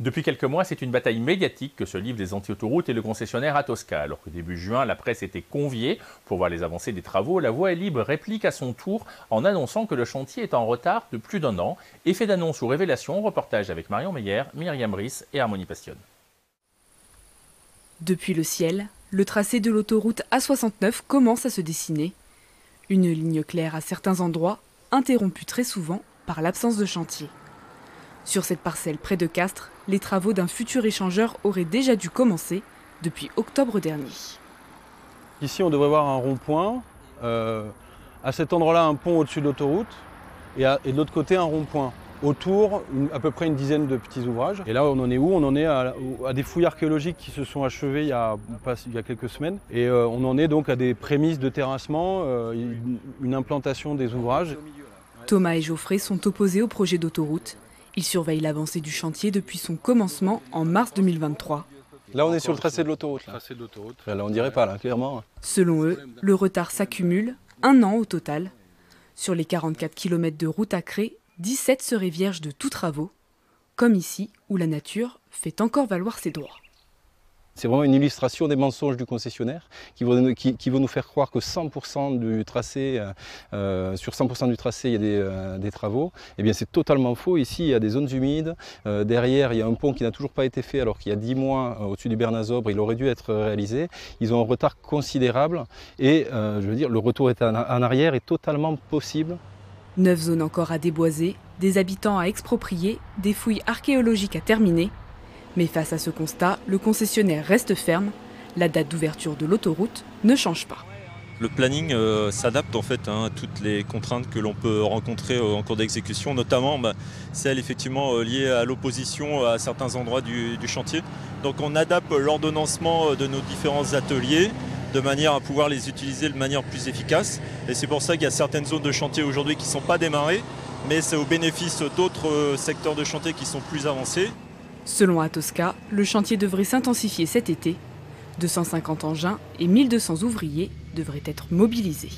Depuis quelques mois, c'est une bataille médiatique que se livrent les anti-autoroutes et le concessionnaire Atosca. Alors que début juin, la presse était conviée pour voir les avancées des travaux, La Voix est libre réplique à son tour en annonçant que le chantier est en retard de plus d'un an. Effet d'annonce ou révélation, reportage avec Marion Meyer, Myriam Brice et Harmonie Passion. Depuis le ciel, le tracé de l'autoroute A69 commence à se dessiner. Une ligne claire à certains endroits, interrompue très souvent par l'absence de chantier. Sur cette parcelle près de Castres, les travaux d'un futur échangeur auraient déjà dû commencer depuis octobre dernier. Ici, on devrait voir un rond-point. À cet endroit-là, un pont au-dessus de l'autoroute. Et de l'autre côté, un rond-point. Autour, à peu près une dizaine de petits ouvrages. Et là, on en est où? On en est à des fouilles archéologiques qui se sont achevées il y a quelques semaines. Et on en est donc à des prémices de terrassement, une implantation des ouvrages. Thomas et Geoffrey sont opposés au projet d'autoroute. Ils surveillent l'avancée du chantier depuis son commencement en mars 2023. Là, on est sur le tracé de l'autoroute. Là, on dirait pas, là, clairement. Selon eux, le retard s'accumule, 1 an au total. Sur les 44 km de route à créer, 17 seraient vierges de tous travaux, comme ici où la nature fait encore valoir ses droits. C'est vraiment une illustration des mensonges du concessionnaire qui vont nous faire croire que 100% du tracé, sur 100% du tracé, il y a des travaux. Eh bien, c'est totalement faux. Ici, il y a des zones humides. Derrière, il y a un pont qui n'a toujours pas été fait alors qu'il y a 10 mois, au-dessus du Bernazobre, il aurait dû être réalisé. Ils ont un retard considérable et je veux dire, le retour en arrière est totalement possible. 9 zones encore à déboiser, des habitants à exproprier, des fouilles archéologiques à terminer. Mais face à ce constat, le concessionnaire reste ferme. La date d'ouverture de l'autoroute ne change pas. Le planning s'adapte en fait à toutes les contraintes que l'on peut rencontrer en cours d'exécution, notamment celles effectivement liées à l'opposition à certains endroits du chantier. Donc on adapte l'ordonnancement de nos différents ateliers de manière à pouvoir les utiliser de manière plus efficace. Et c'est pour ça qu'il y a certaines zones de chantier aujourd'hui qui ne sont pas démarrées, mais c'est au bénéfice d'autres secteurs de chantier qui sont plus avancés. Selon Atosca, le chantier devrait s'intensifier cet été. 250 engins et 1200 ouvriers devraient être mobilisés.